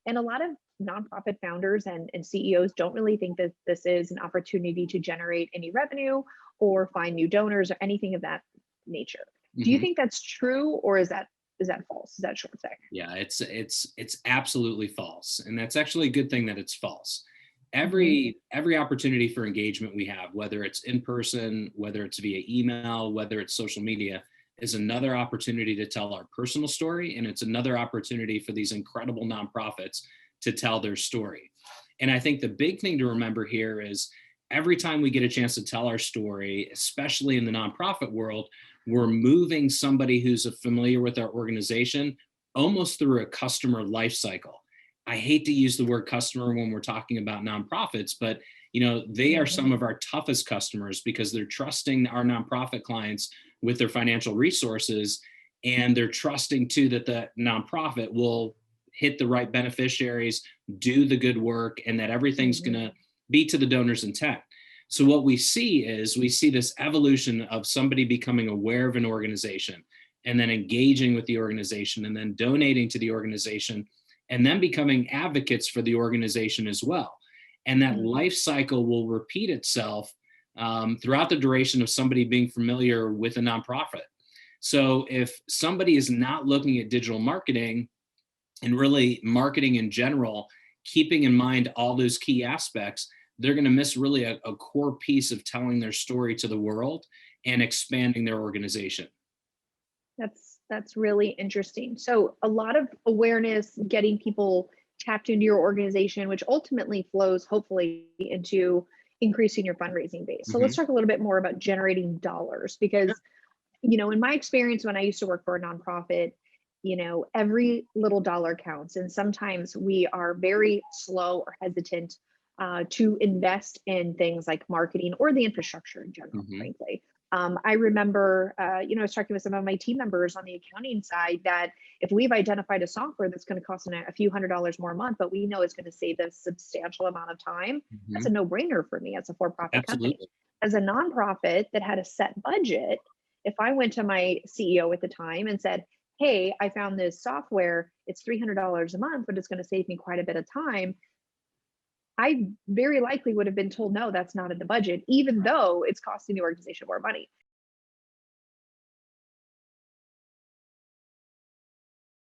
And a lot of nonprofit founders and CEOs don't really think that this is an opportunity to generate any revenue or find new donors or anything of that nature. Do you Mhm. think that's true, or is that false? Is that short sighted? Yeah, it's absolutely false, and that's actually a good thing that it's false. Hmm. Every opportunity for engagement we have, whether it's in person, whether it's via email, whether it's social media, is another opportunity to tell our personal story, and it's another opportunity for these incredible nonprofits to tell their story. And I think the big thing to remember here is every time we get a chance to tell our story, especially in the nonprofit world, we're moving somebody who's familiar with our organization almost through a customer life cycle. I hate to use the word customer when we're talking about nonprofits, but they are Hmm. some of our toughest customers because they're trusting our nonprofit clients with their financial resources, and they're trusting too that the nonprofit will hit the right beneficiaries, do the good work, and that everything's going Hmm. to be to the donor's intent. So what we see is we see this evolution of somebody becoming aware of an organization and then engaging with the organization and then donating to the organization and then becoming advocates for the organization as well. And that Hmm. life cycle will repeat itself throughout the duration of somebody being familiar with a nonprofit. So if somebody is not looking at digital marketing and really marketing in general, keeping in mind all those key aspects, they're going to miss really a core piece of telling their story to the world and expanding their organization. That's really interesting. So a lot of awareness, getting people tapped into your organization, which ultimately flows hopefully into increasing your fundraising base. So let's Mhm. talk a little bit more about generating dollars, because in my experience when I used to work for a nonprofit, every little dollar counts. And sometimes we are very slow or hesitant to invest in things like marketing or the infrastructure in general, Mhm. frankly. I remember, I was talking with some of my team members on the accounting side that if we've identified a software that's going to cost a few $100s more a month, but we know it's going to save us substantial amount of time, that's a Mhm. no-brainer for me as a for-profit company. Absolutely. As a nonprofit that had a set budget, if I went to my CEO at the time and said, "Hey, I found this software, it's $300 a month, but it's going to save me quite a bit of time," I very likely would have been told, "No, that's not in the budget," even though it's costing the organization more money.